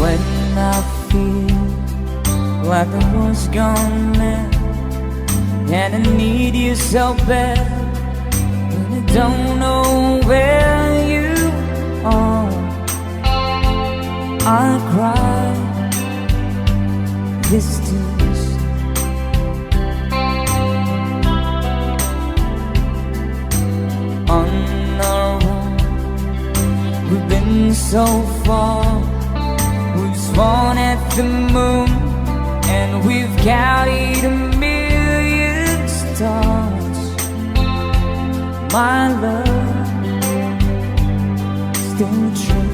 When I feel like I was gone now, and I need you so bad, and I don't know where you are, I cry these tears. On our own, we've been so far. We've sworn at the moon, and we've counted 1,000,000 stars. My love, still true.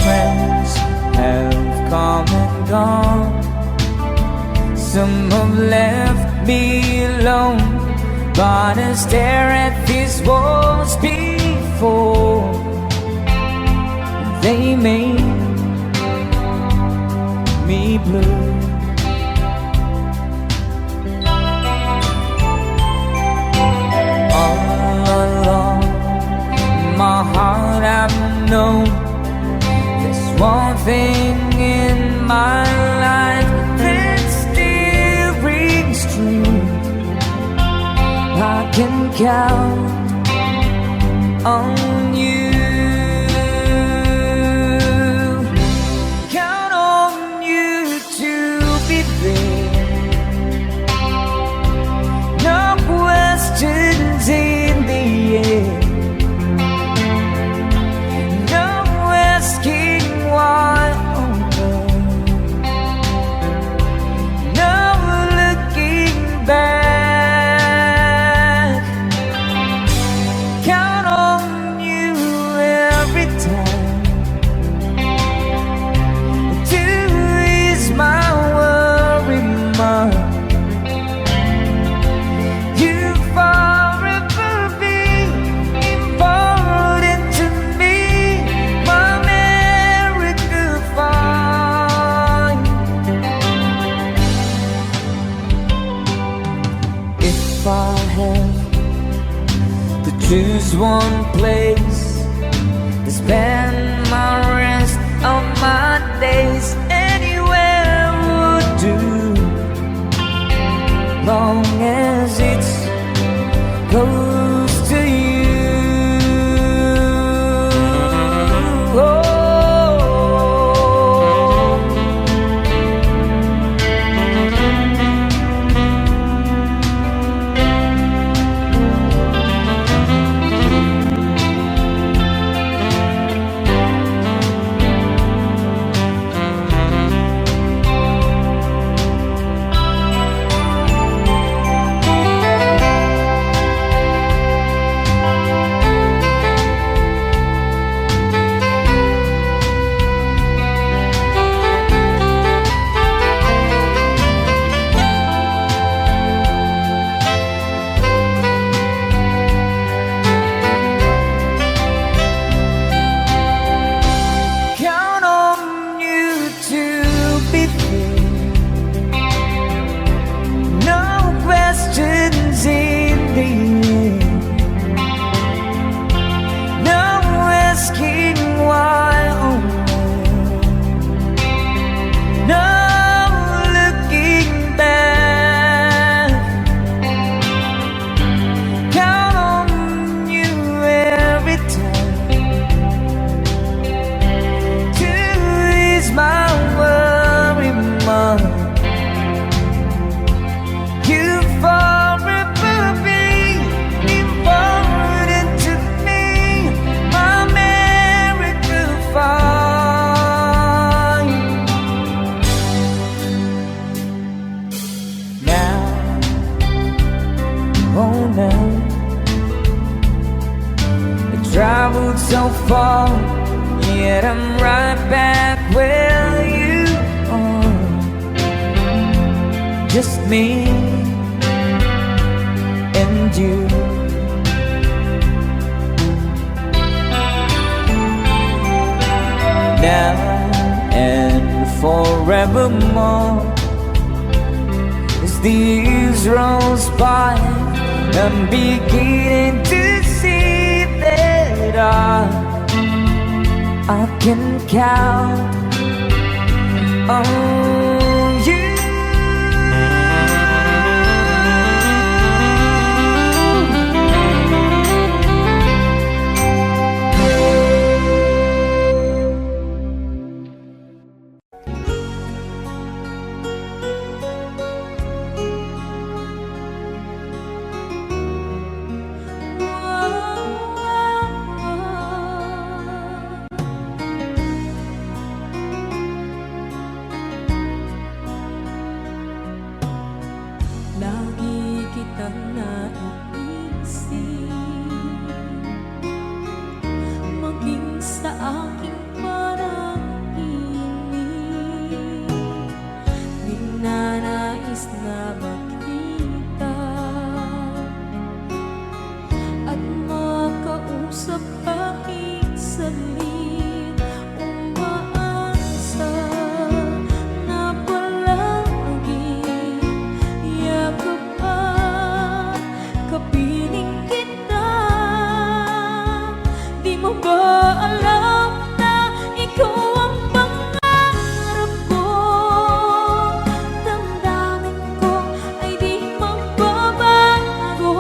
Friends have come and gone. Some have left me alone, but I stare at these walls before they made me blue. All along my heart I've known there's one thing in my life that's still rings true. I can count on you. Count on you to be there. No questions in the air. No asking why. No looking back. If I have to choose one place to spend my rest of my days, anywhere would do, long as it's close to you. Traveled so far, yet I'm right back where you are. Just me and you. Now and forevermore, as the years rolls by, I'm beginning to see that can count on you. Lagi kitang naiisip, maging sa aking parang inip. Ninanais na makita at makausap kahit saglit. Umaasa na palagi yakap at kapiling kita. Di mo ba alam na ikaw ang pangarap ko? Damdamin ko ay di magbabago.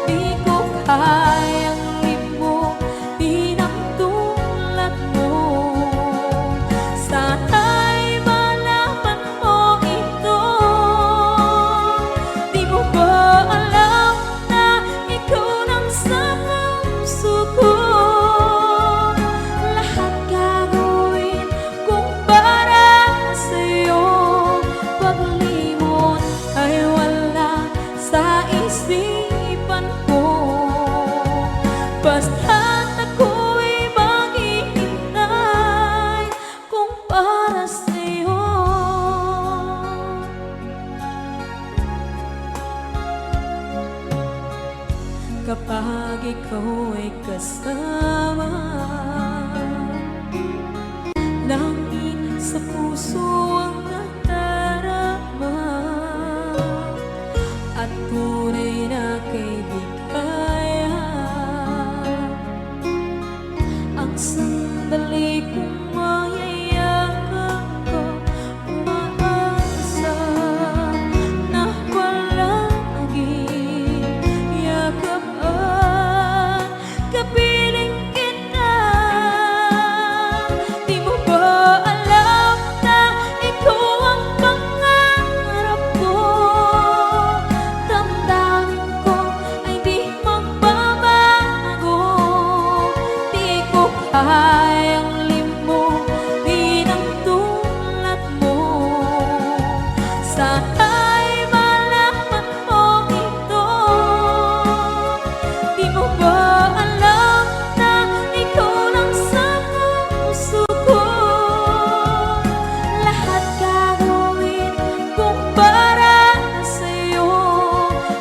Di ko kayang limutin ang tulad mo. Sana'y malaman mo ito. Di mo ba alam na ikaw nang sa puso ko? Lahat gagawin kung para sa'yo. Paglimot ay wala sa isipan ko. Basta't ako'y maghihintay kung para sa'yo. Kapag ikaw ay kasama, langit sa puso ang nadarama at tunay na kaibigan. Ang sandali kong mayayakap ko, umaasa na palagi yakap at kapiling kita. Di mo ba alam na ikaw ang pangarap ko? Damdamin ko ay di magbabago. Di ko kayang limutin ang tulad mo. Sana'y malaman mo ito. Di mo ba alam na ikaw lang sa puso ko? Lahat gagawin kung para sa'yo.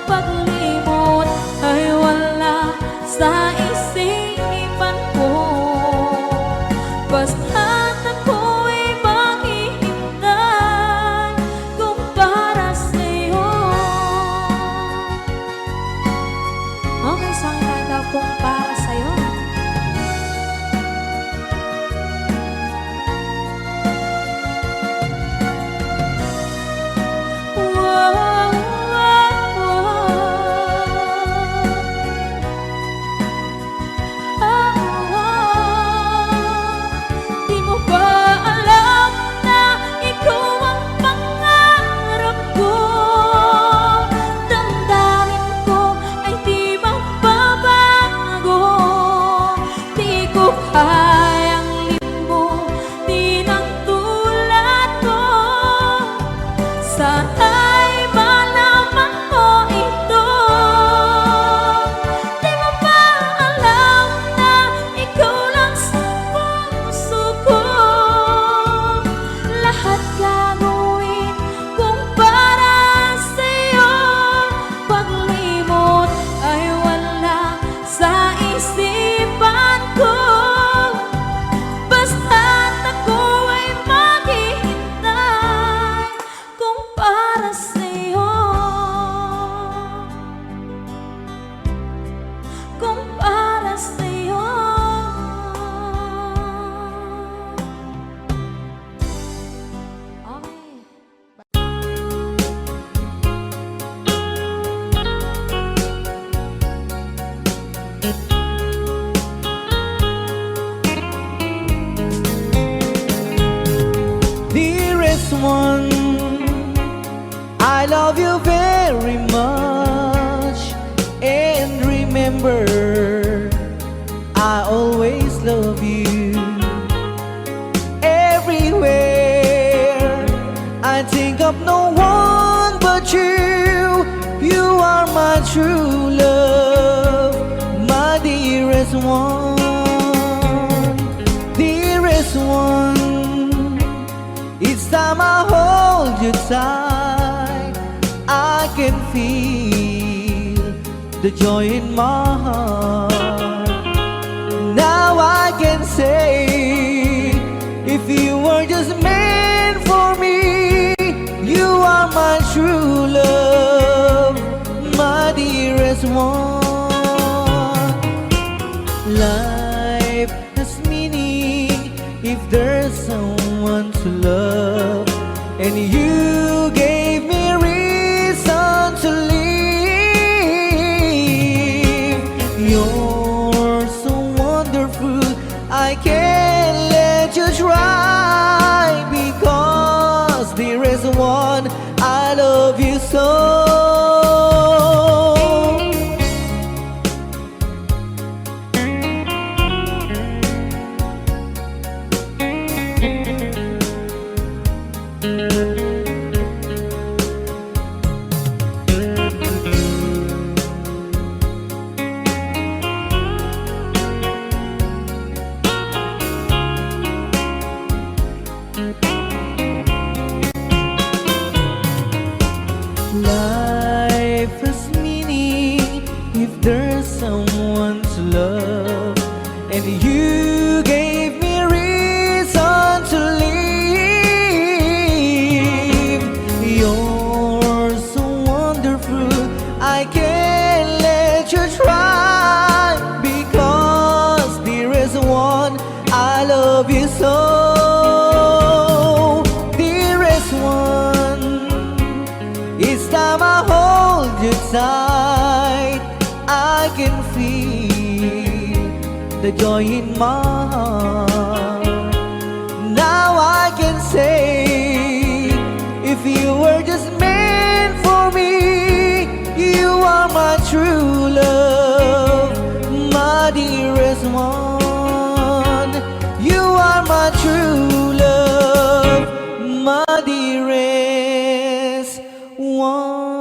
Paglimot ay wala sa isipan ko. Basta't ako'y maghihintay kung para sa'yo. Okay, isang kanta kung para sa'yo. Wow, wow, Di mo ba alam na ikaw ang pangarap ko? Damdamin ko ay di magbabago. Di ko kayang limutin ang tulad mo. Sana'y malaman mo ito. Di mo ba alam na ikaw lang sa puso ko? Lahat gagawin kung para sa'yo. Paglimot ay wala sa isipan ko. Dearest one, I love you very much. And remember, I always love you. Everywhere I think of no one but you. You are my true love, my dearest one. Dearest one, each time I hold you tight, I can feel the joy in my heart. Now I can say, if you were just meant for me, you are my true love, my dearest one. Life has meaning if there's someone to love, and you gave me reason to live. You're so wonderful, I can't let you try, because there is one, I love you so. Life has meaning if there's someone to love, and you gave me reason to live. You're so wonderful, I can't let you try, because there is one, I love you so. Dearest one, each time I hold you tight, I can feel the joy in my heart. Now I can say, if you were just meant for me, you are my true love, my dearest one. You are my true love, my dearest one.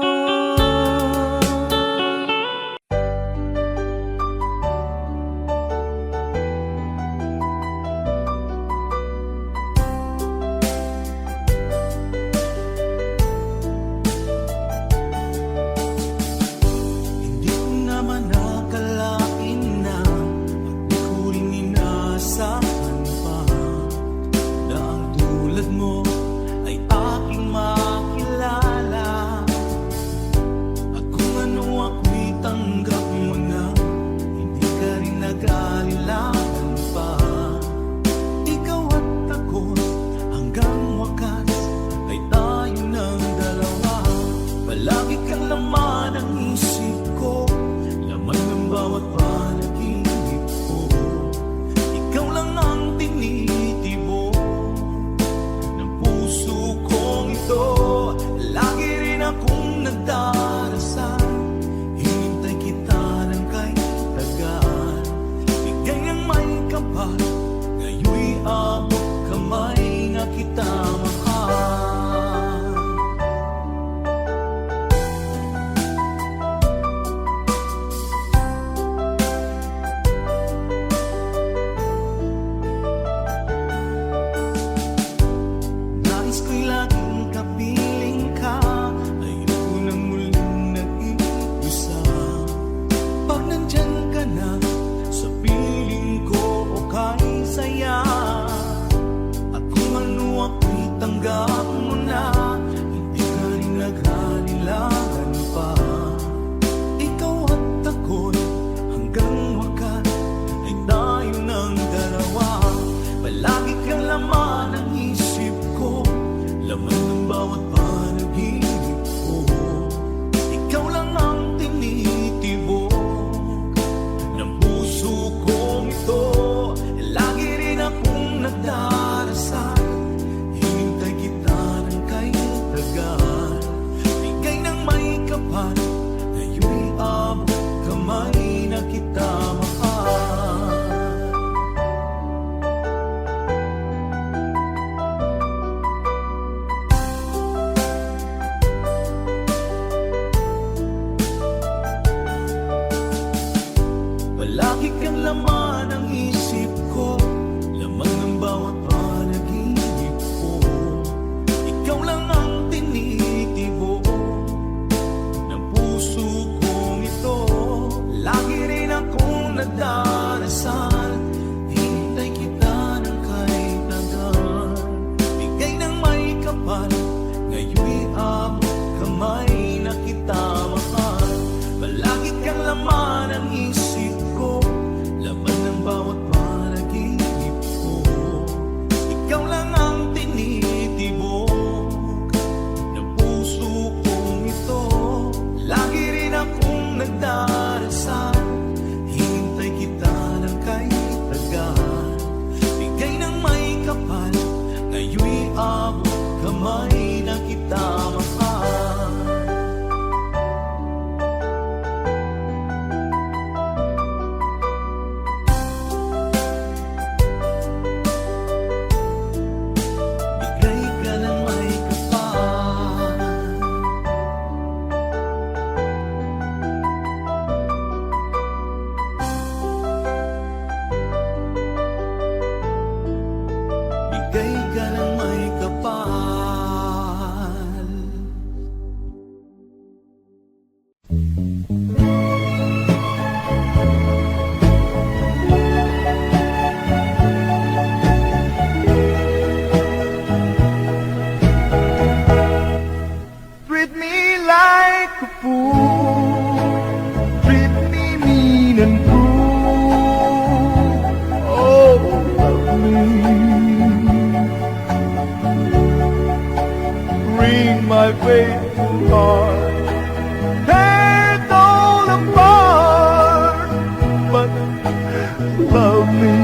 Hindi ko naman nakalain na di ko rin inaasahan pa na ang tulad mo ay aking makilala. At kung ano ako'y tanggap mo na, hindi ka rin nag-alilangan pa. Ikaw at ako hanggang wakas ay tayo ng dalawa. Palagi kang laman ng isip ko, laman ng bawat panaginip ko. Ikaw lang ang tinitibo ng puso kong ito. Lagi rin akong nagdarasal, hinintay kita ng kahit tagal. kang laman ng isip ko, laman ng bawat panaginip ko. Ikaw lang ang tinitibo ng puso kong ito. Lagi rin akong nagdarasal, hintay kita ng kahit hanggan. Bigay ng may kapal, ngayon'y abot kamay na kita mahal. Palagi kang laman ng isip ko, laman ng bawat panaginip ko. Ikaw lang ang tinitibok ng puso kong ito. Lagi rin akong nagdarasal, hintay kita ng kahit tagal. Bigay ng may kapal, ngayon'y abot kamay na kita mahal. Bigay ka ng may kapal. Bigay ka ng may kapal. Treat me like a fool, treat me mean and cruel. Oh, love me. Bring my faithful heart, tear it all apart, but love me.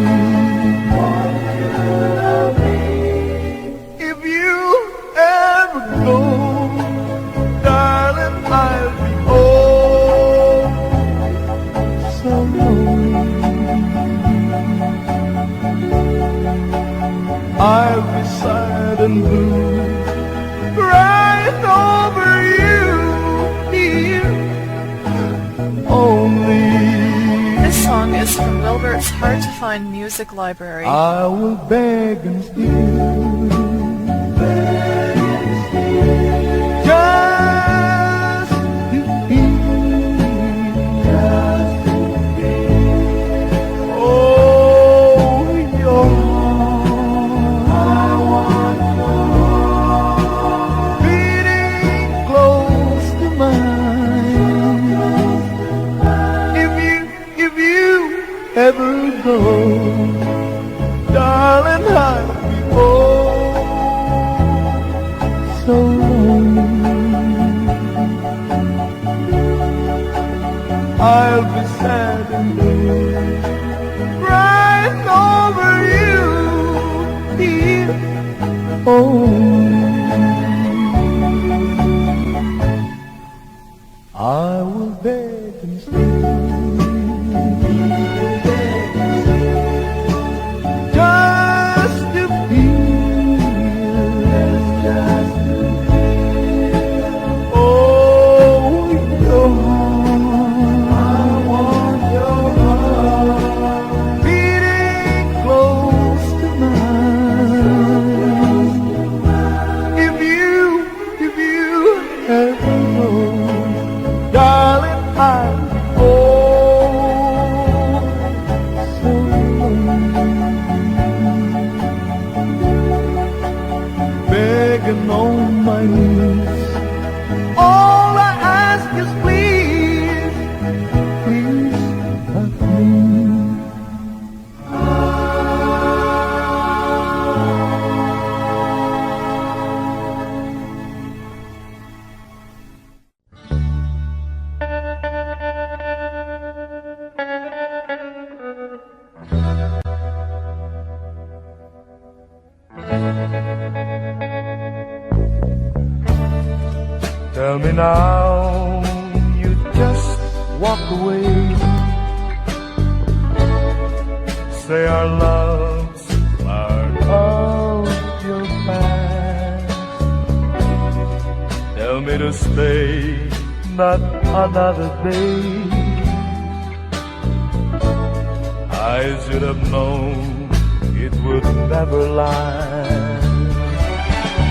If you ever go, darling, I'll be oh so lonely. I'll be sad and blue, crying over you here only. This song is from Wilbert's Hard to Find Music Library. I will beg and steal, just to feel, oh, your heart, beating close to mine. If you ever go, darling, I'll be oh so lonely. I'll be sad and blue, crying over you here only. I will beg and steal, just to feel, oh, your heart, beating close to mine. If you ever know, darling, I'll be oh so lonely, begging on my knees. All I ask is please, please love me. Tell me now, you just walk away. Say our loves are of your past. Tell me to stay, not another day. I should have known it would never last.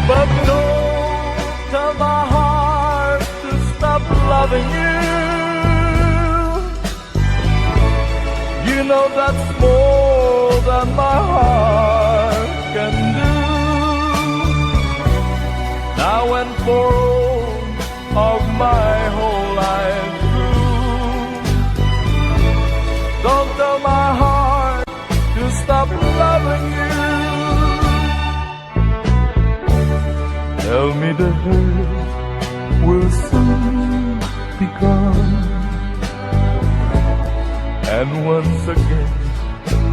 But don't tell my heart to stop loving you. You know that's more than my heart can do. Now and for all of my whole life through, don't tell my heart to stop loving you. Tell me the hurt will soon be gone, and once again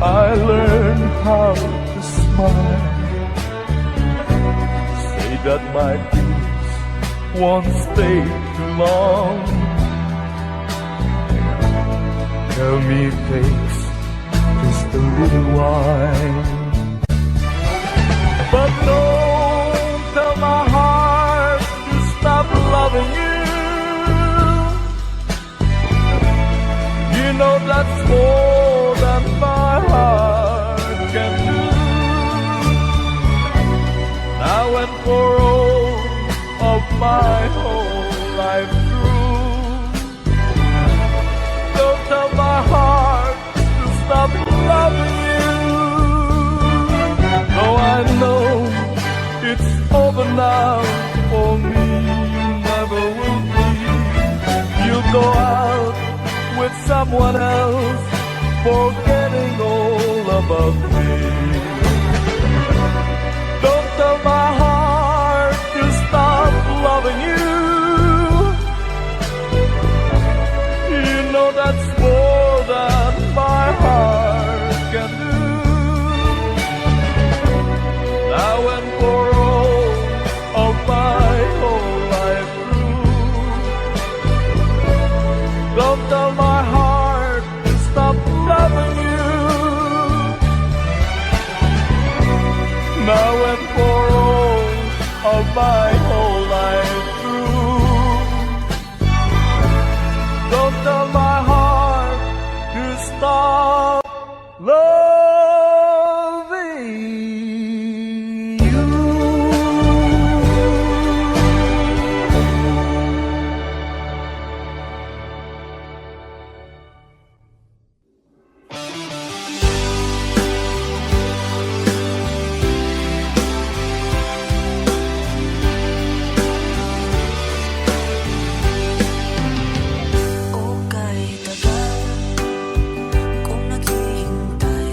I learn how to smile. Say that my peace won't stay too long. Tell me it takes just a little while. But don't tell my heart to stop loving you. You know that's more than my heart can do. Now and for all of my whole life through, don't tell my heart to stop loving you. Though I know it's over now for me, you never will be. You'll go out with someone else, forgetting all about me. Don't tell my heart to stop loving you. You know that's more than my heart can do. Now and for all of my whole life through, don't tell my heart to stop loving you. Now and for all of my whole life through, don't tell my heart to stop loving you. O kay tagal kong naghihintay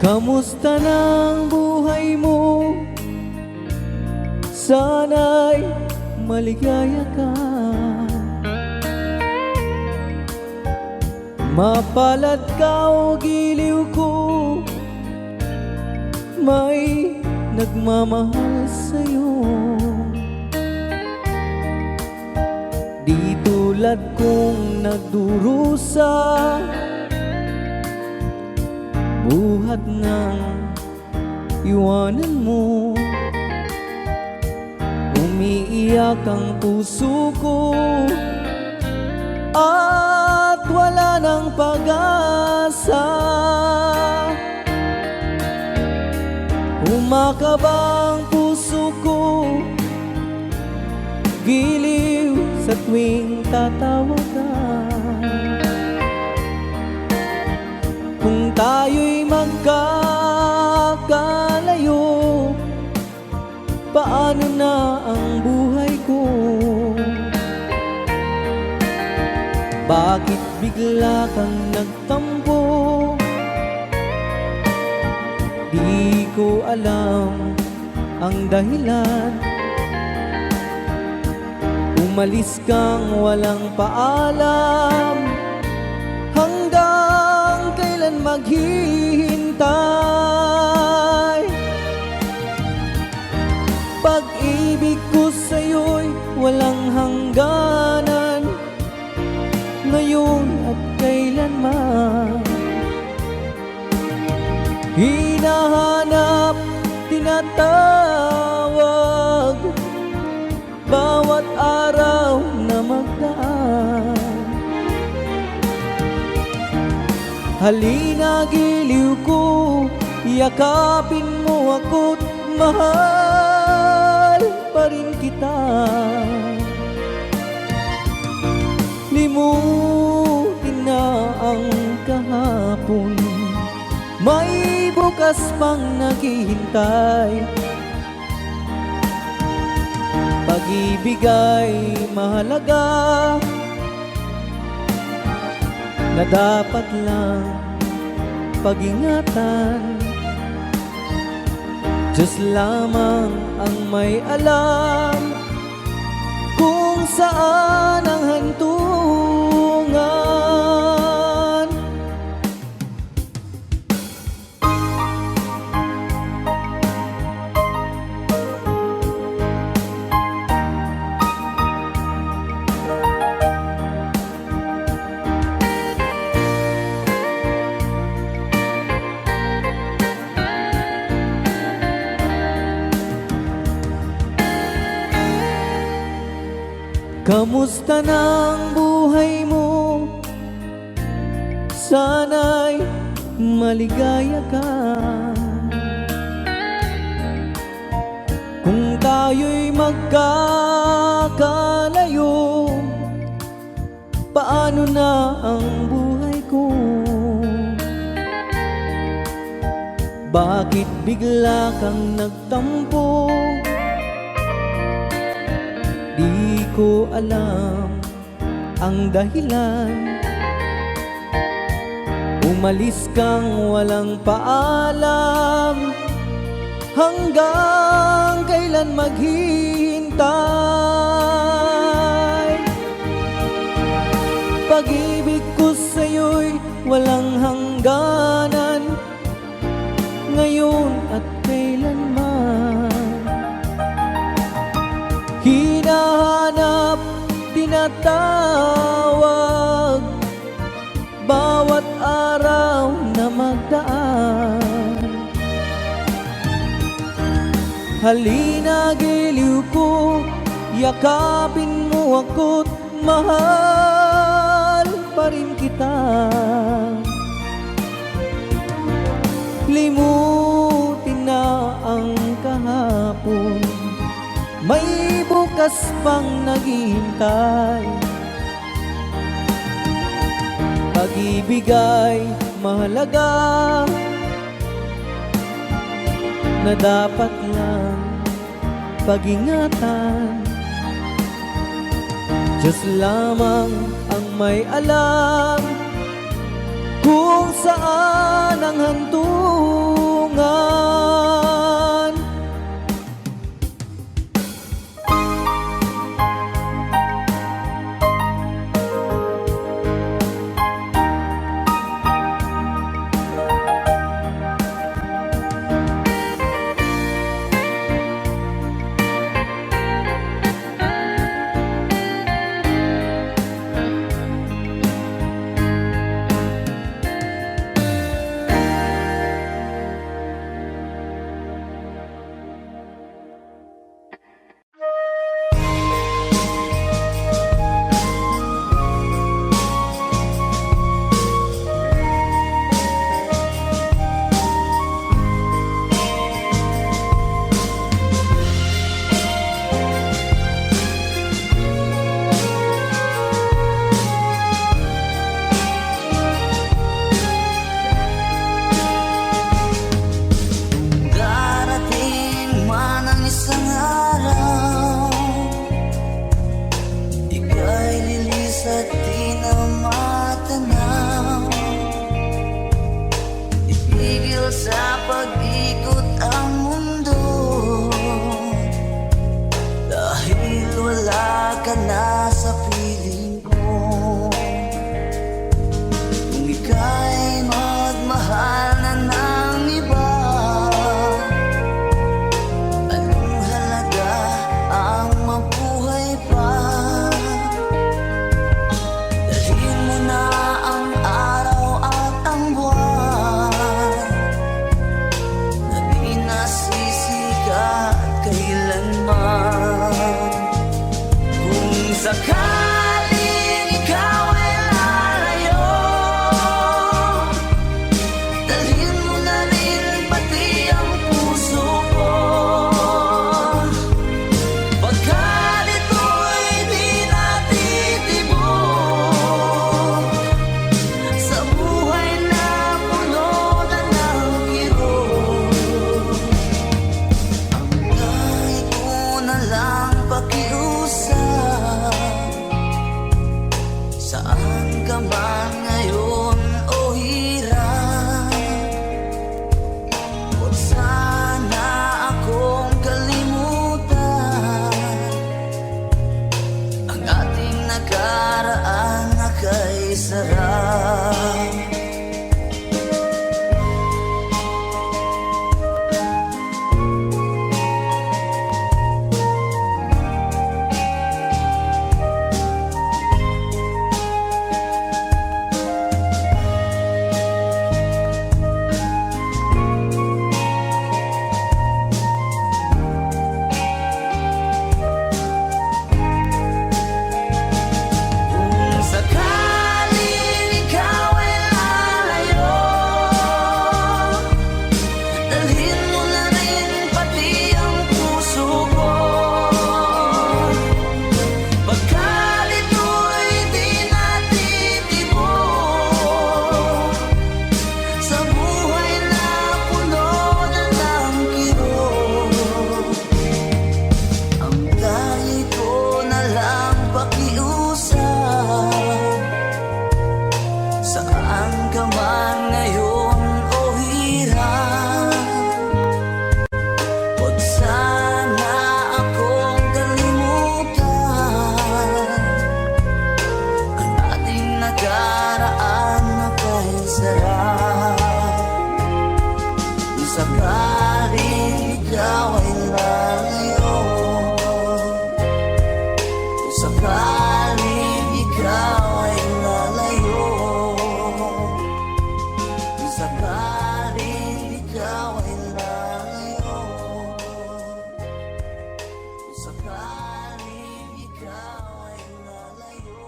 Kamusta ng buhay mo? Sana'y maligaya ka. Mapalad ka o giliw ko, may nagmamahal sa'yo. Di tulad kong nagdurusa, buhat ng iwanan mo. Umiiyak ang puso ko at wala ng pag-asa. Umakaba ang puso ko, giliw sa tuwing tatawag ka. Kung tayo'y magkakalayo, paano na ang buhay ko? Bakit bigla kang nagtampo? Di ko alam ang dahilan. Umalis kang walang paalam, hanggang kailan maghihintay? Pag-ibig ko sa'yo'y walang hangganan, ngayon at kailanman. Hinahanap, tinatawag, bawat araw na magdaan. Halina giliw ko, yakapin mo ako't mahal pa rin kita. Limutin na ang kahapon, may bukas pang naghihintay. Pag-ibig ay mahalaga, na dapat lang pag-ingatan. Diyos lamang ang may alam kung saan ang hantungan. Kamusta ng buhay mo? Sana'y maligaya ka. Kung tayo'y magkakalayo, paano na ang buhay ko? Bakit bigla kang nagtampo? Di ko alam ang dahilan. Umalis kang walang paalam, hanggang kailan maghihintay? Pag-ibig ko sa'yo'y walang hangganan, ngayon at kailanman. Hinahanap, tinatawag, bawat araw na magdaan. Halina giliw ko, yakapin mo ako't mahal pa rin kita. Limutin na ang kahapon, may bukas pang naghihintay. Pag-ibig ay mahalaga, na dapat lang pag-ingatan. Diyos lamang ang may alam kung saan ang hantungan. Kung sakaling ikaw ay lalayo, dalhin mo na rin pati ang puso ko. Pagkat ito'y di natitibok sa buhay na puno na ng kirot. Ang dahil ko na lang pakiusap, saan ka man ngayon o hirap, huwag sana akong kalimutan ang ating nakaraan na kay sarap. Kung sakaling ikaw ay lalayo, kung sakaling ikaw ay lalayo, kung sakaling ikaw ay lalayo, kung sakaling ikaw ay lalayo.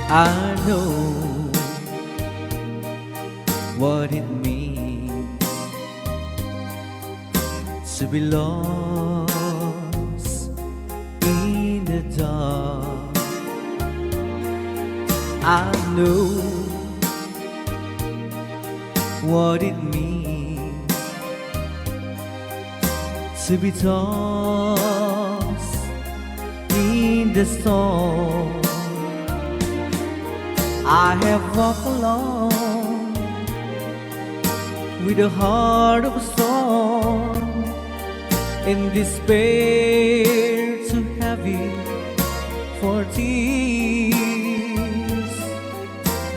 I know what it means to be lost in the dark. I know what it means to be tossed in the storm. I have walked alone with a heart of stone, in despair too heavy for tears.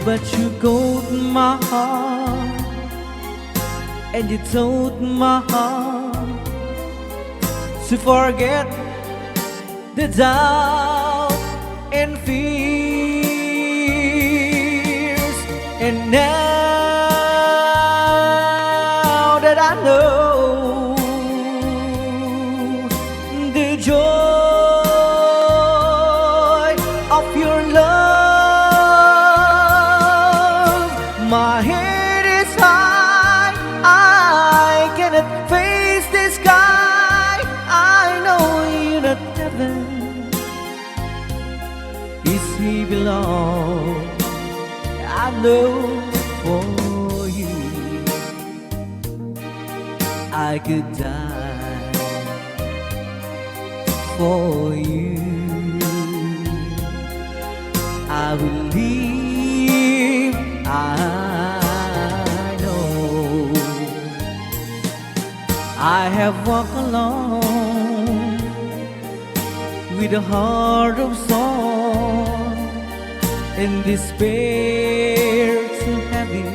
But you got my heart, and you told my heart to forget the doubt and fears. And now that I know the joy of your love, my head is high, I cannot face the sky. I know you're not heaven, is he belong. I know for you I could die for you. I will live, I know. I have walked alone with a heart of stone, in despair too heavy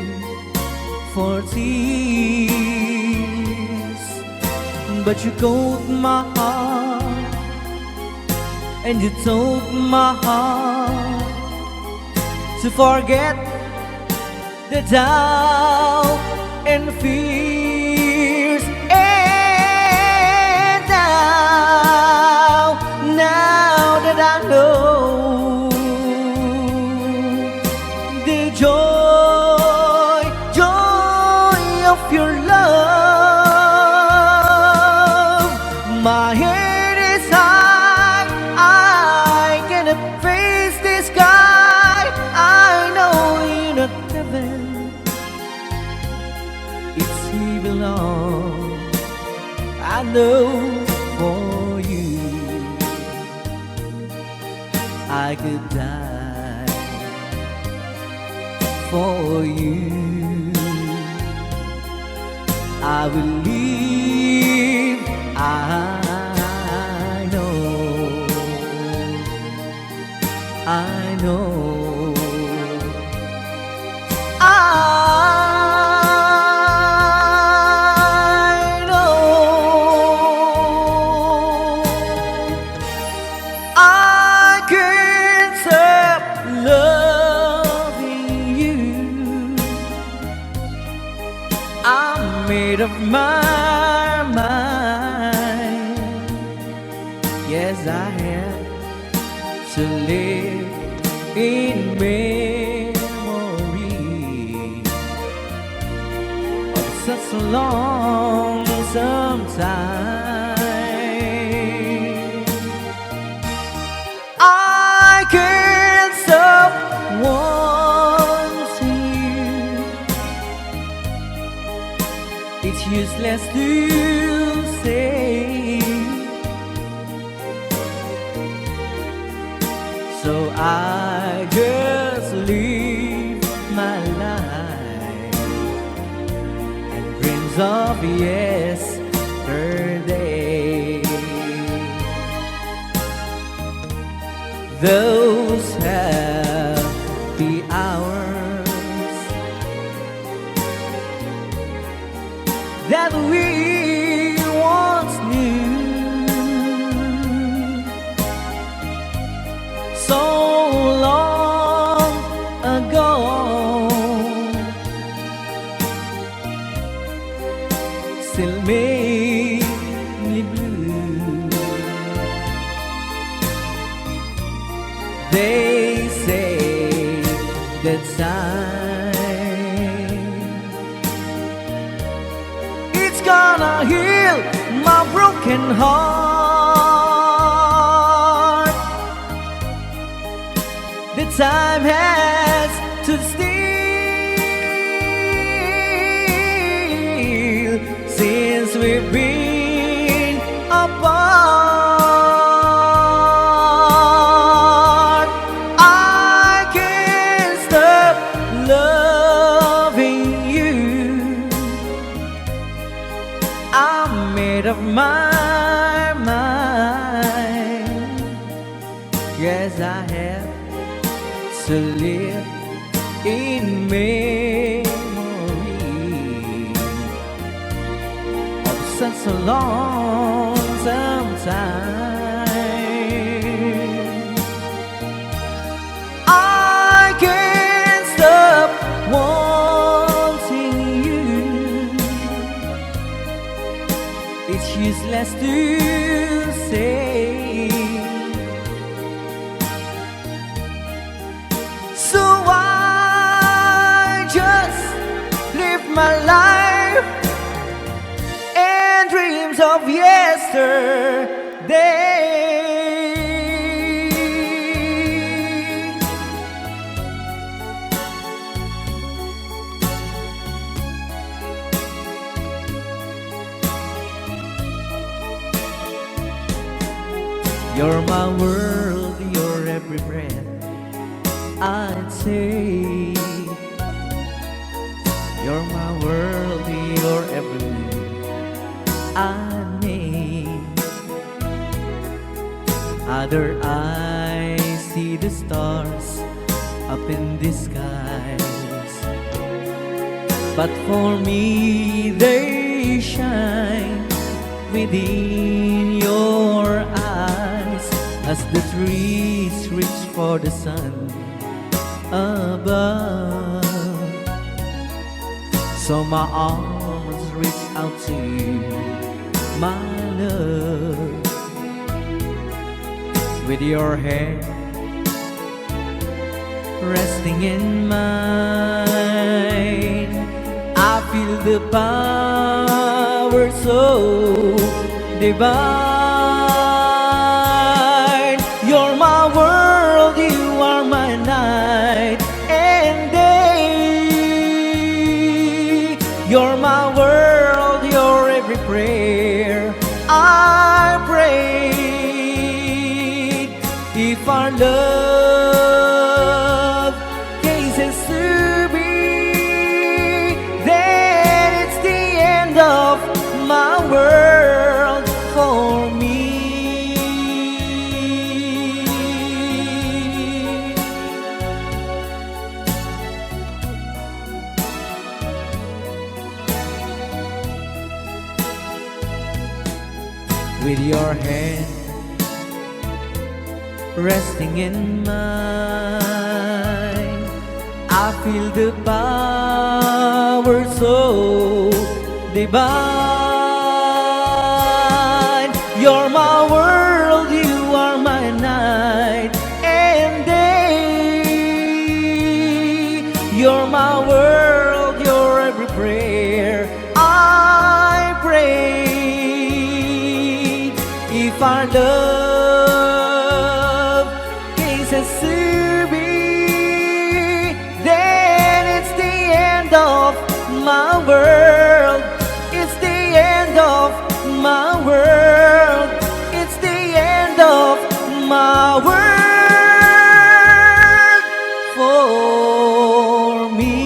for tears. But you called my heart, and you told my heart to forget the doubt and fears. And now that I know the joy of your love, my head is high, I cannot face the sky. I know you're not heaven, it's he belong. I know for you I could die for you. I will leave, I know, I know, I know. I can't stop loving you. I'm made up my mind. Yes, I have to live in memory of such a lonesome time. I can't stop wanting you. It's useless to say, so I just live my life and dreams of yesterday. Those happy hours that we once knew, so long ago, still make me blue. They say that time, it's gonna heal my broken heart. The time has to steal since we've been apart. I can't stop loving you. I'm made of my mind. Yes, I have to live in memory of such a lonesome time. I can't stop wanting you. It's useless to say, so I just live my life and dreams of yesterday. You're my world, your every breath, I'd say. You're my world, your every move I'd name. Other eyes see the stars up in the skies, but for me they shine within your eyes as the trees reach for the sun above. So my arms reach out to you, my love. With your hand resting in mine, I feel the power so divine. You're my world, you are my night and day. You're my world, your every prayer I prayed. If our love cases to be with your hand resting in mine. I feel the power so divine. You're my world, you are my night and day. You're my world, you're every prayer I pray. If our love is a survey, then it's the end of my world. It's the end of my world. It's the end of my world for me.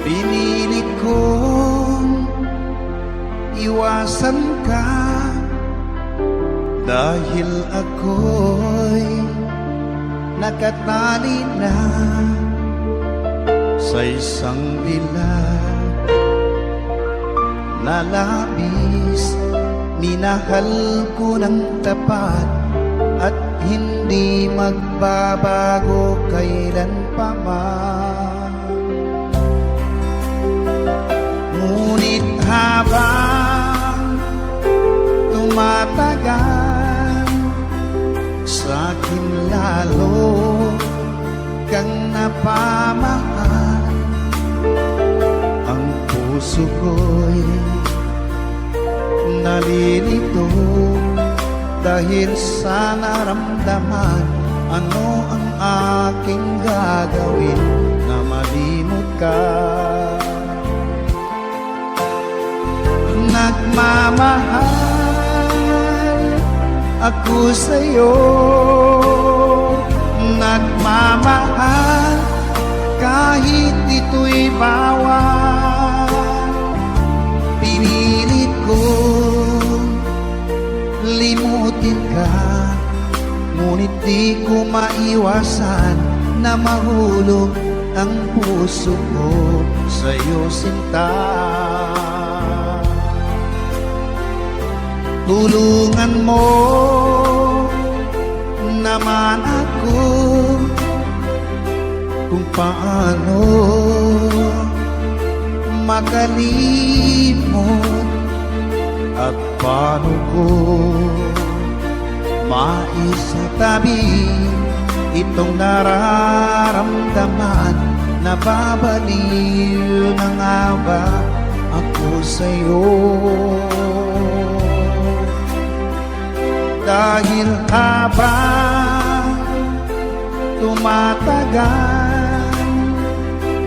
Pinilit kong iwasan ka dahil ako'y nakatali na sa isang dilag na labis. Minahal ko ng tapat at hindi magbabago kailanpaman. Ngunit habang tumatagal, sa'kin lalo kang napamahal. Ang puso ko'y nalilito dahil sa naramdaman. Ano ang aking gagawin na malimot ka? Nagmamahal ako sa'yo, nagmamahal kahit ito'y bawal. Pinilit ko limutin ka, ngunit di ko maiwasan na mahulog ang puso ko sa'yo, sinta. Tulungan mo naman ako kung paano makalimot at paano ko maisatabi itong nararamdaman. Nababaliw na nga ba ako sa'yo? Dahil habang tumatagal,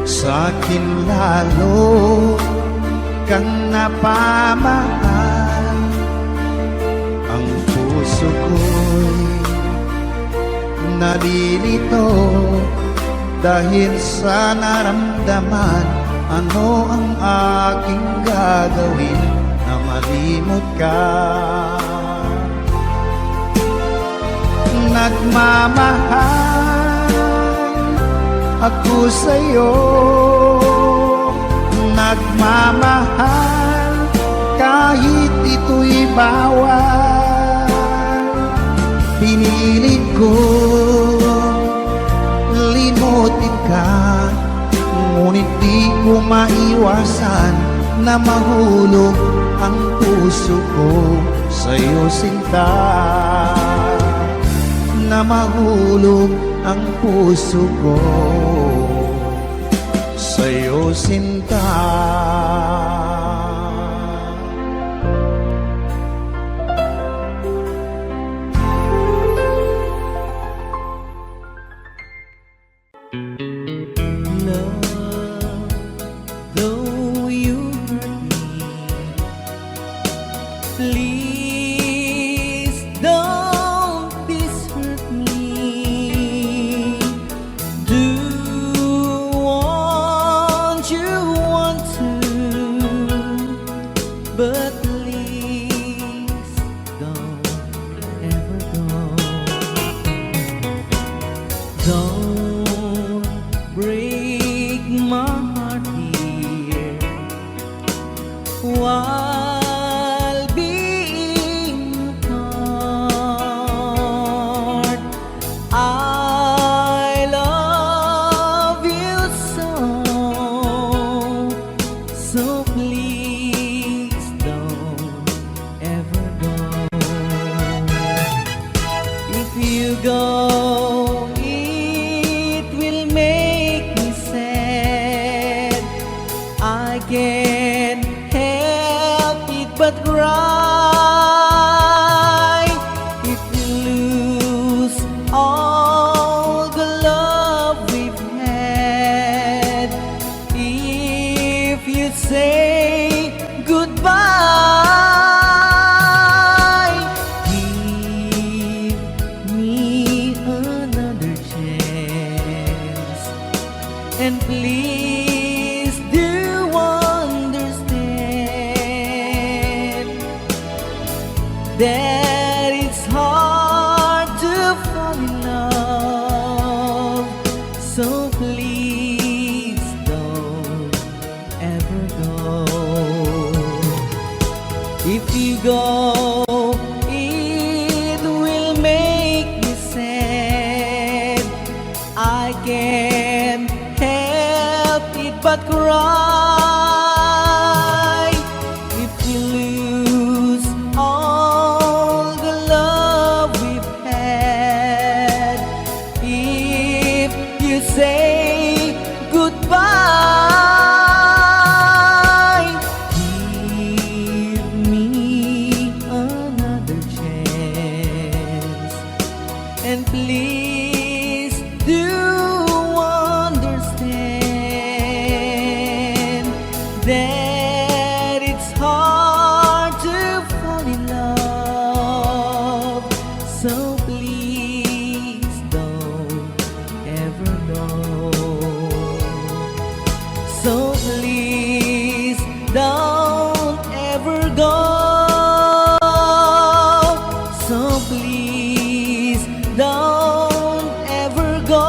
sa'kin lalo kang napamahal. Ang puso ko'y nalilito dahil sa naramdaman. Ano ang aking gagawin na malimot ka? Nagmamahal ako sa'yo, nagmamahal kahit ito'y bawal. Pinilit ko limutin ka, ngunit di ko maiwasan na mahulog ang puso ko sa'yo, sinta. Na mahulog ang puso ko sa'yo, sinta. Don't break my heart here while being apart. I love you so, so please don't ever go. If you go, I can't help it but cry. If you lose all the love we've had, if you say goodbye, give me another chance, and please do that it's hard to fall in love. So please don't ever go. If you go, it will make me sad. I can't help it but cry. If you lose all the love we've had, if you say goodbye, give me another chance, and please do understand that it's hard to fall in love. So please don't ever go. So please don't ever go. So please don't ever go.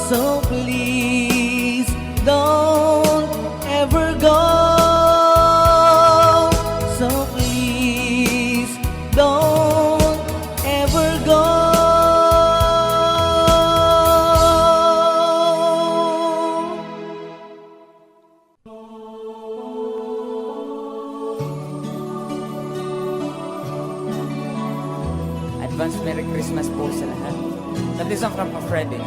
So please don't ever go. So please don't ever go. Advance Merry Christmas po sa lahat. That is from Freddy.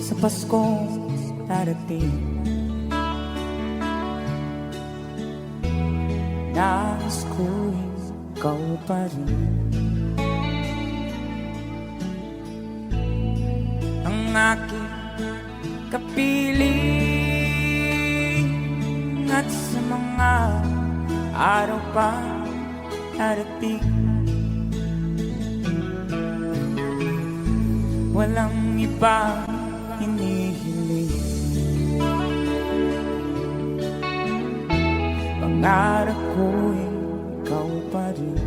Sa Pasko darating, nais ko'y ikaw pa rin ang aking kapiling, at sa mga araw pa darating, walang ibang hinihiling. Pangarap ko'y ikaw pa rin.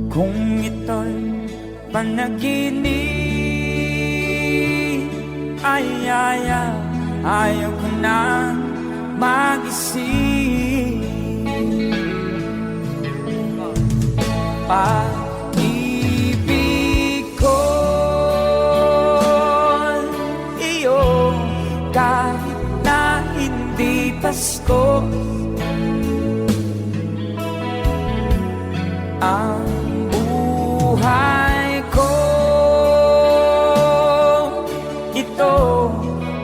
Kung ito'y panaginip, ay ayaw ko na magising. Pag-ibig ko iyo, kahit na hindi Pasko, ang buhay ko, ito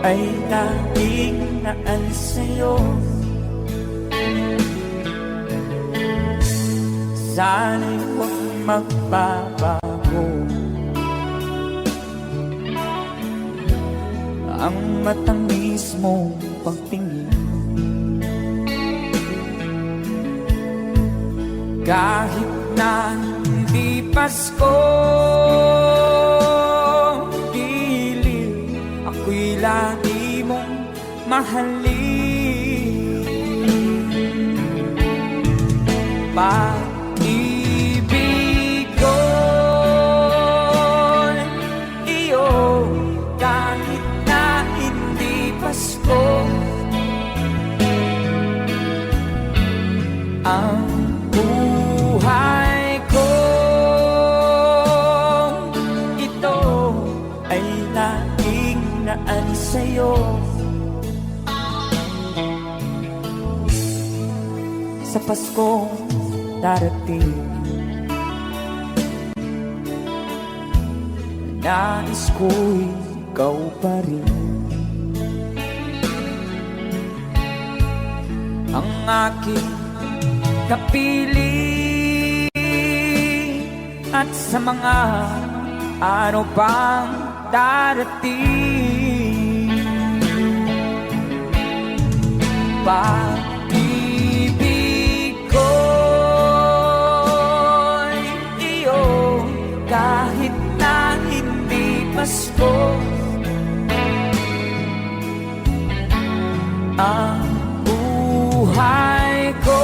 ay dating naan sa'yo. Sana'y huwag magbabago ang matamis mong pagtingin. Kahit na hindi Pasko, giliw, ako'y lagi mong mahalin. Pag-ibig ko'y iyo, kahit na hindi Pasko. Ang buhay ko ito ay laging naan sa'yo. Sa Pasko darating, nais ko'y ikaw pa rin ang aking kapili. At sa mga araw pang darating, pag-ibig ko'y iyo, kahit na hindi Pasko. Ang buhay ko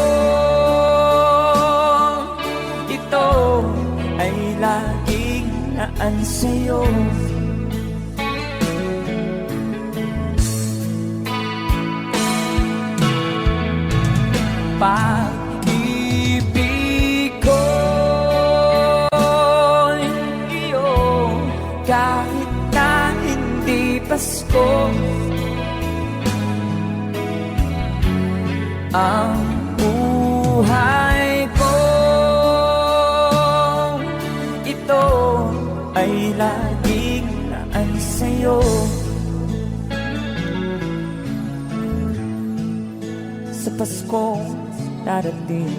ito ay laging naan sa'yo. Pag-ibig ko'y iyo, kahit na hindi Pasko. Ang buhay ko ito ay laging naan sa'yo. Sa Pasko darating,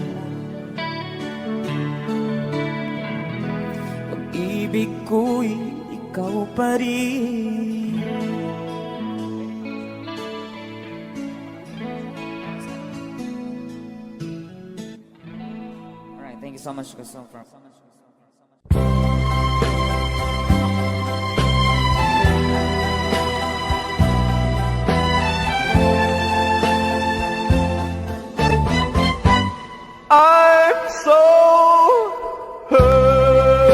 pag-ibig ko'y ikaw pa rin. Alright, thank you so much, Christopher. I'm so hurt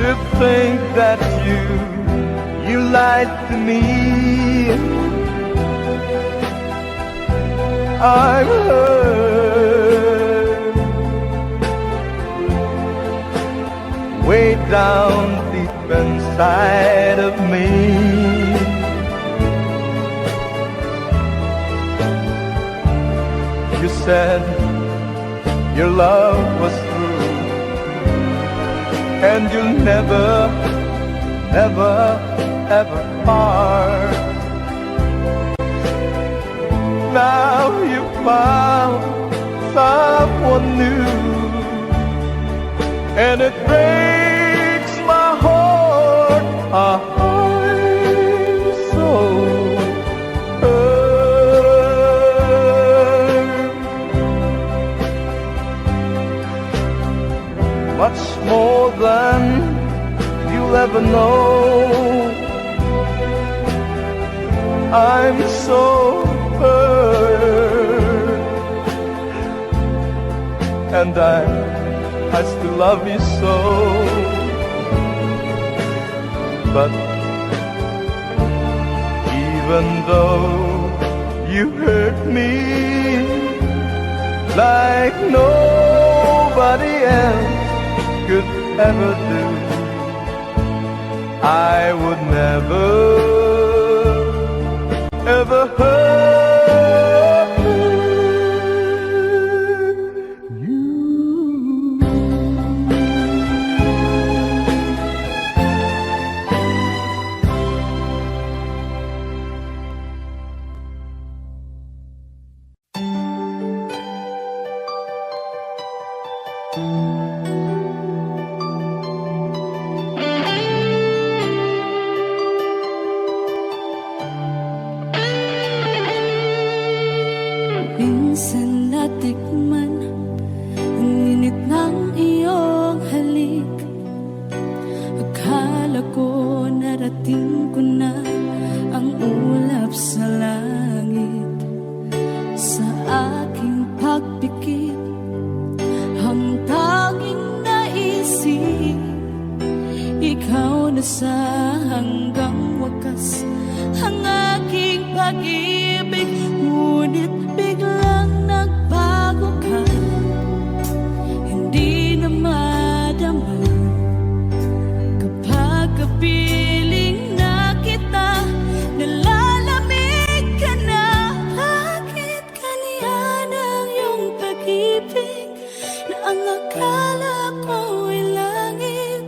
to think that you lied to me. I'm hurt way down deep inside of me. You said your love was through, and you'll never, never, ever part. Now you found someone new, and it breaks my heart. I'm so much more than you'll ever know. I'm so hurt, and I still love you so. But even though you hurt me like nobody else could ever do, I would never, ever hurt you. minsan natikman ang init ng iyong halik. Akala ko narating ko na ang ulap sa langit. Sa aking pagpikit, ang tanging naisip, ikaw na sa hanggang wakas ang aking pag-ibig. Ngunit biglang nagbago ka, hindi na madama. Kapag kapiling na kita, nalalamig ka na. Bakit ganyan ang iyong pag-ibig, na ang akala ko ay langit?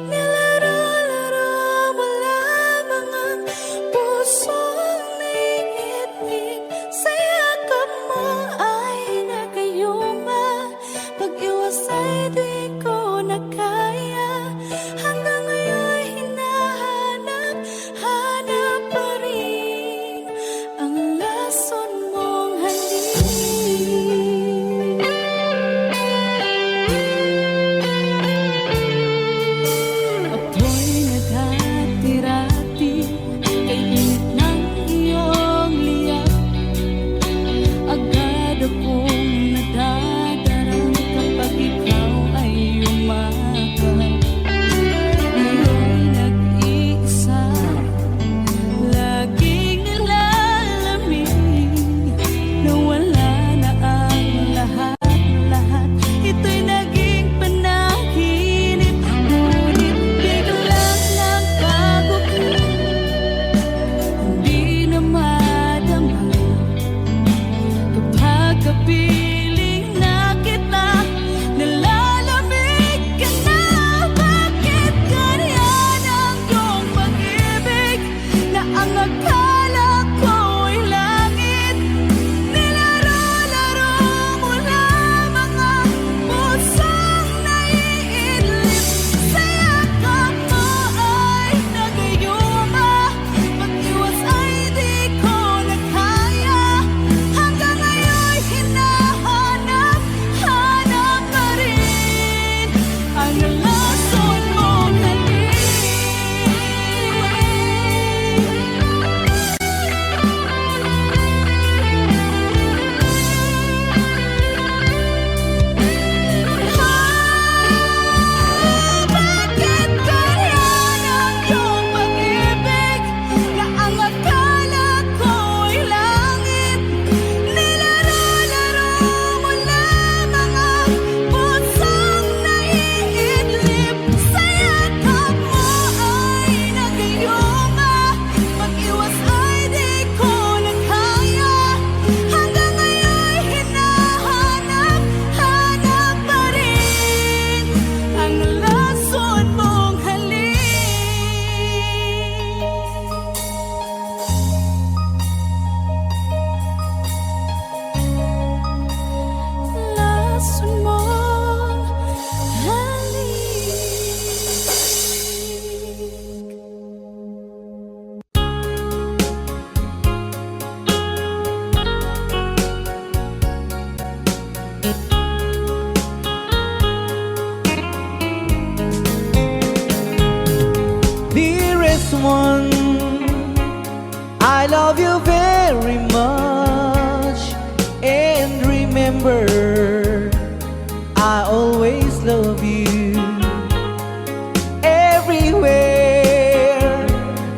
Nilaro-laro mo lamang ang pusong naiinip. Sa yakap mo ay nagayuma, pag-iwas ay di ko na kaya. Hanggang ngayon hinahanap pa rin ang lason mong halik. Apoy na dati-rati, kay init ng iyong liyak. Agad akong nadadarang kapag ikaw ay umakap. Ngayon nag-iisa, laging nilalamig, nawala na ang lahat-lahat. Ito'y naging panaginip. Ngunit biglang nagbago ka, hindi na madama. Kapag kapiling na kita, nalalamig ka na. Bakit ganyan ang iyong pag-ibig, na ang akala ko ay langit? Nilaro-laro mo lamang ang pusong naiidlip. Sa yakap mo ay nagayuma, pag-iwas ay di ko na kaya. Hanggang ngayon hinahanap pa rin ang lason mong halik. Bakit ganyan ang iyong pag-ibig, na ang akala ko ay langit? Nilaro-laro mo lamang ang pusong naiidlip. Sa yakap mo ay nagayuma, pag-iwas ay di ko na kaya. Hanggang ngayon hinahanap pa rin ang lason mong halik. Lason mong halik. Dearest one, I love you very much. And remember, I always love you. Everywhere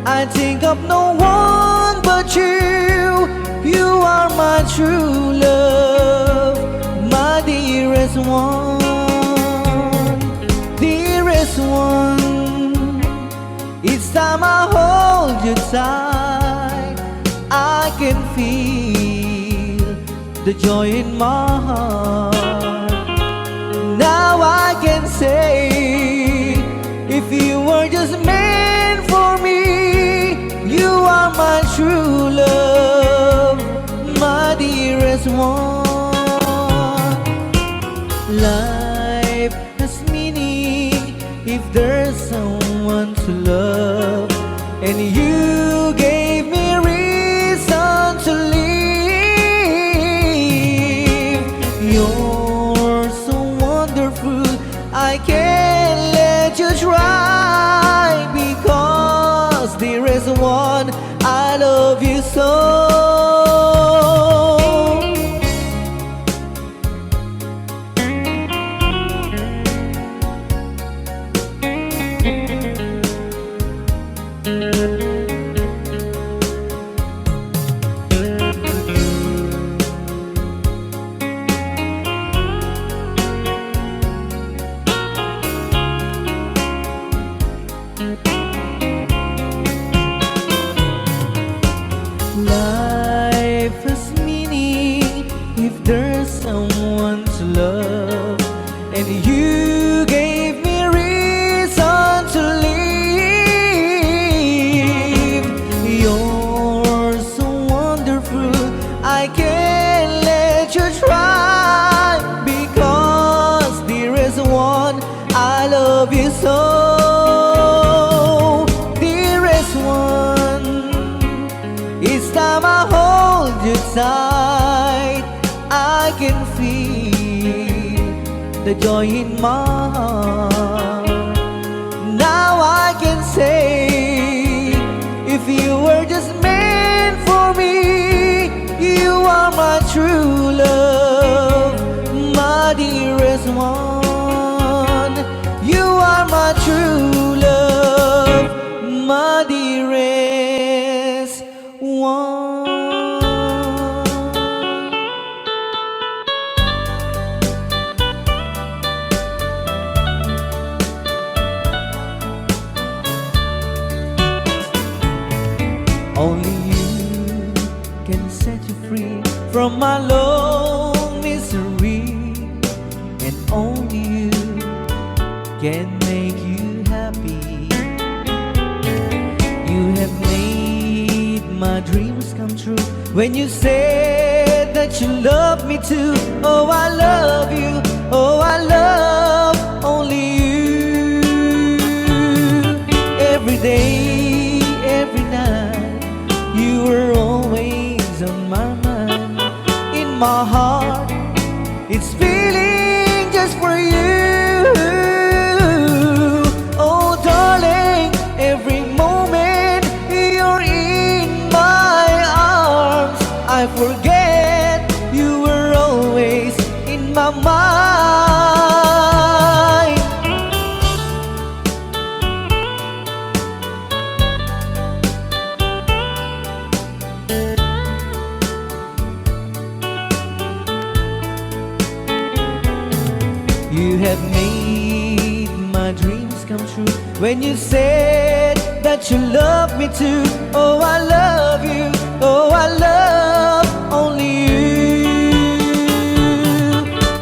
I think of no one but you. You are my true love, my dearest one. Dearest one, each time I hold you tight, I can feel the joy in my heart. Now I can say, if you were just meant for me, you are my true love, my dearest one. Life has meaning if there's someone to love, and you gave me reason to live. through, I can't let you try, because dearest one, I love you so. Dearest one, each time I hold you tight, I can feel the joy in my heart. Now I can say, if you were just meant for me, you are my true love, my dearest one. You are my true love, my dearest one. Only you can set you free from my long misery, and only you can make you happy. You have made my dreams come true when you said that you love me too. Oh, I love you. Oh, I love only you. Every day, every night, you were always on my mind. In my heart, it's feeling just for you. Oh, darling, every moment you're in my arms, I forget you were always in my mind. You have made my dreams come true when you said that you love me too. Oh, I love you. Oh, I love only you.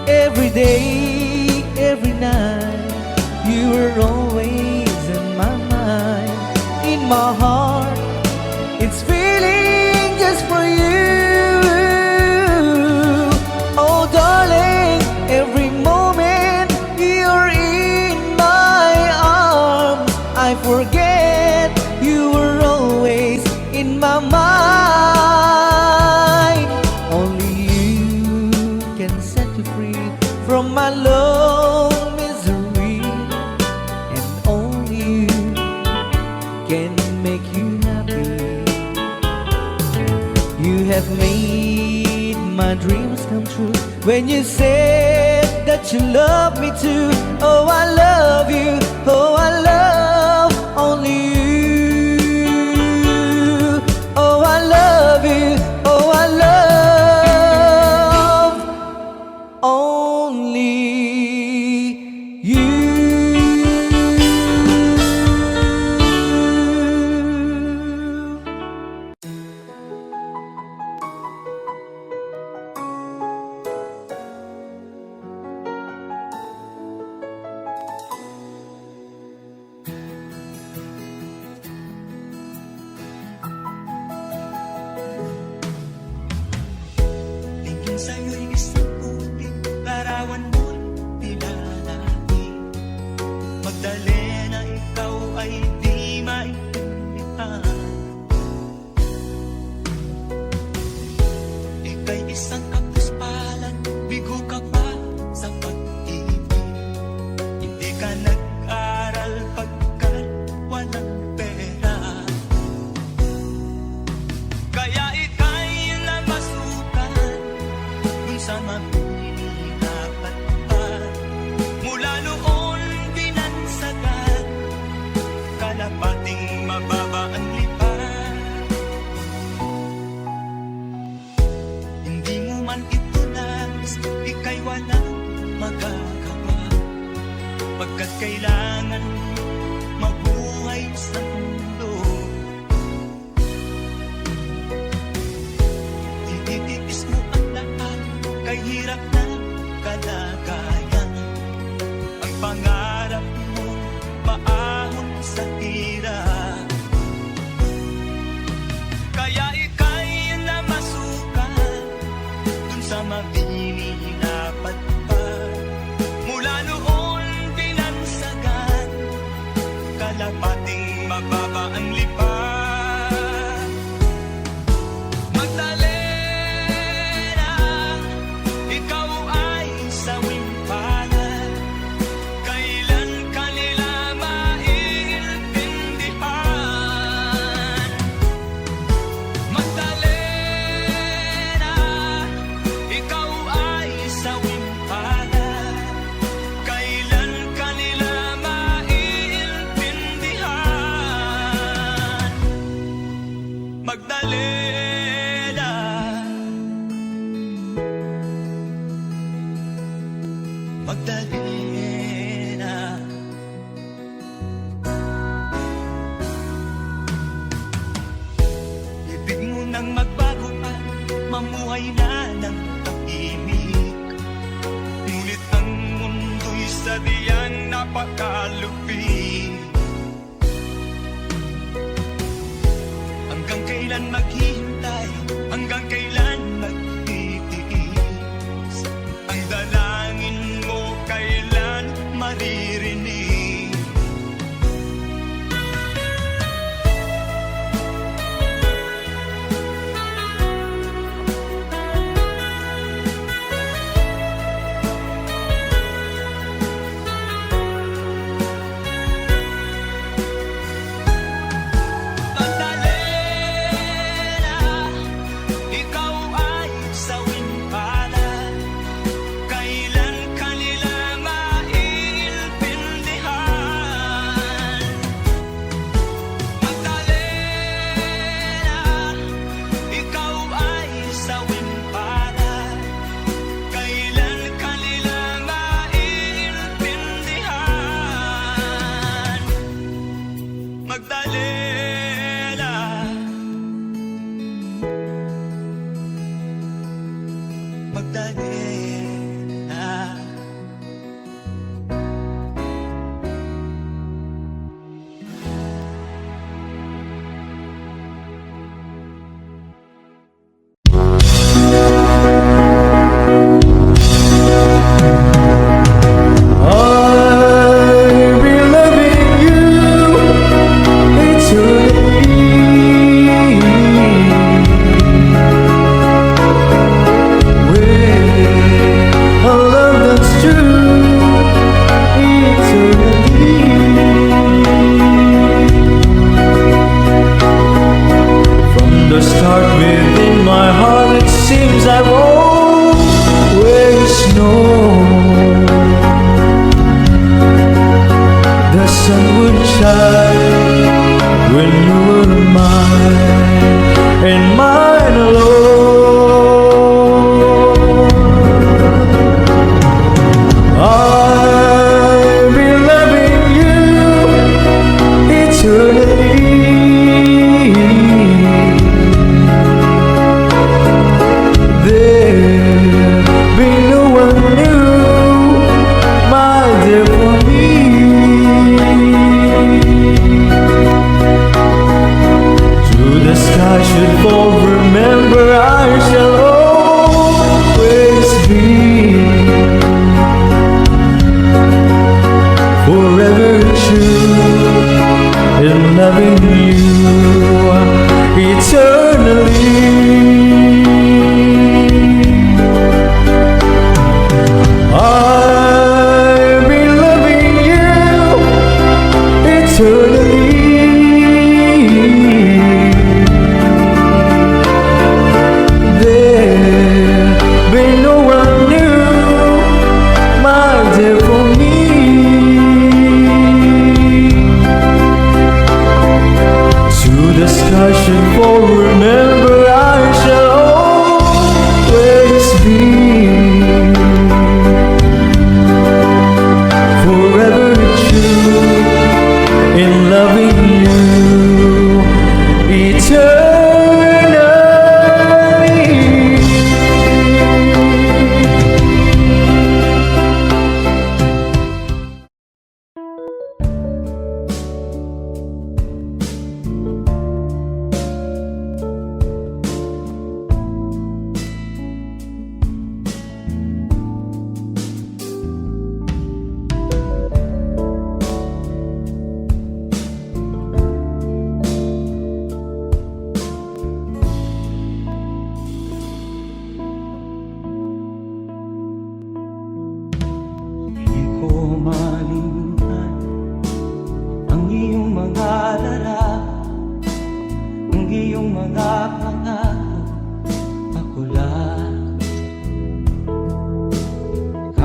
Every day, every night, you were always in my mind. In my heart, it's feeling just for you. Oh, darling, every moment you're in my arms, I forget you were always in my mind. Only you can set you free from my long misery, and only you can make you happy. You have made my dreams come true when you said that you love me too. Oh, I love you. Oh, I love only you. Oh, I love you. Oh, I love only you. Tingin sa'yo'y isang puting larawan mo'y nilalaki. Magdali na ikaw ay di maintindihan. Ika'y isang kapuspalan, bigo ka pa sa pag-ibig. Hindi ka nag-aral pagkat walang pera. Kaya ika'y namasukan dun sa mapininapat pa. Mula noon binansagan, kalapating mababa ang lipan. Hindi mo man ito nais, ika'y walang magagawa, pagkat kailangan mabuhay sa mundo. Ititiis mo ang lahat, kay hirap ng kalagayan. Ang pangarap mo, maahon sa hirap. Kaya ika'y namasukan Magdalena, ikaw ay sawing palad. Kailan kanila maiintindihan? Magdalena, ikaw ay sawing palad. Kailan kanila maiintindihan? Magdalena, Magdalena. Ibig mo nang magbago pa, mamuhay na ng tahimik. Ngunit ang mundo'y sadyang napakalupit. Hanggang kailan maghihintay? Hanggang kailan magtitiis? Ang dalangin mo kailan maririnig? Magdalena, ikaw ay sawing palad. Kailan kanila maiintindihan? Magdalena, ikaw ay sawing palad. Kailan kanila maiintindihan? Magdalena, Magdalena. I'll be loving you eternally. With a love that's true, eternally. From the start within my heart, it seems I've always known the sun would shine when you were mine and mine alone. I'll be loving you eternally. There'll be no one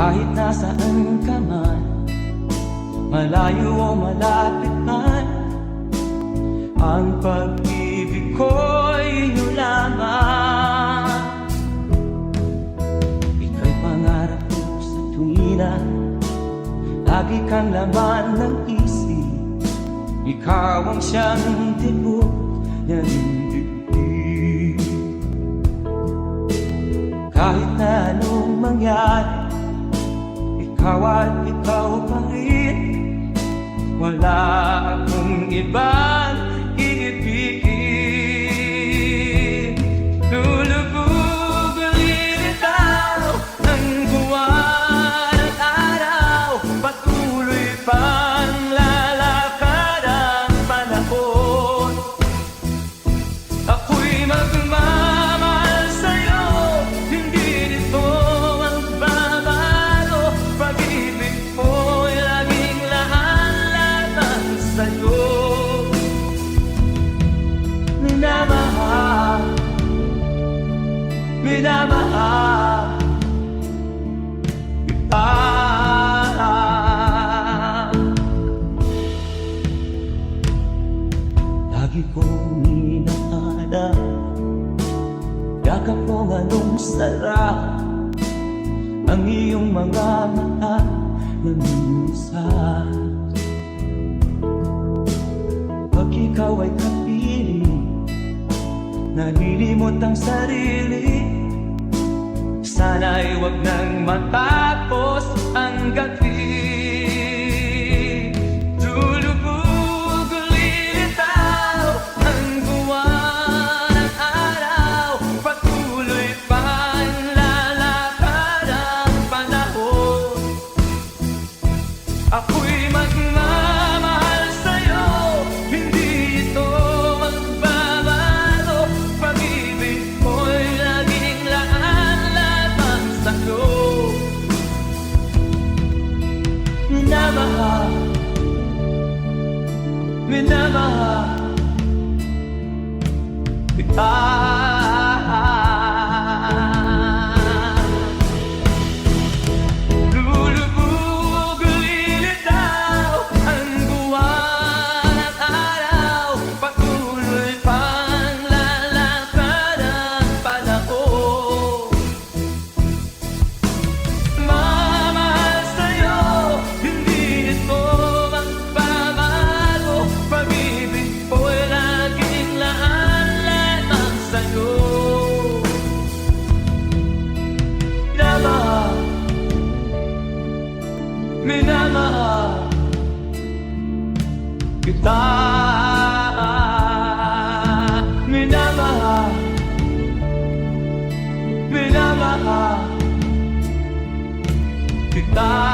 Kahit nasaan ka man, malayo o malapit man, ang pag-ibig ko'y inyo lamang. Ika'y pangarap ko sa tuwina, lagi kang laman ng isip. Ikaw ang siyang tibok ng dibdib. Kahit na anong mangyari, ikaw at ikaw pa rin. Wala akong ibang iibigin. Lulubog lilitaw ang buwan at araw, patuloy pang lalakad ang panahon. Ako'y magmamahal sa'yo, hindi nito magbabago. Pag-ibig ko'y laging laan-laan sa'yo. Minamahal, minamahal kita. Lagi kong inahanap, yakap mo anong sarap, ang iyong mga mata nag-iisa. Pag ikaw ay kapiling, nalilimot ang sarili. Sana'y wag nang matapos ang gabi. Lulubog lilitaw ang buwan at araw, patuloy pang lalakad ang panahon. Ako'y magmamahal sa'yo, hindi ito magbabago. Pag-ibig ko'y laging laan-laan sa'yo. Minamahal, minamahal kita. Lulubog lilitaw ang buwan at araw, patuloy pang lalakad ang panahon. Mamahal sa'yo, hindi ito magbabago. Pag-ibig ko'y laging laan-laan sa'yo. Minamahal, minamahal kita. Minamahal, minamahal kita.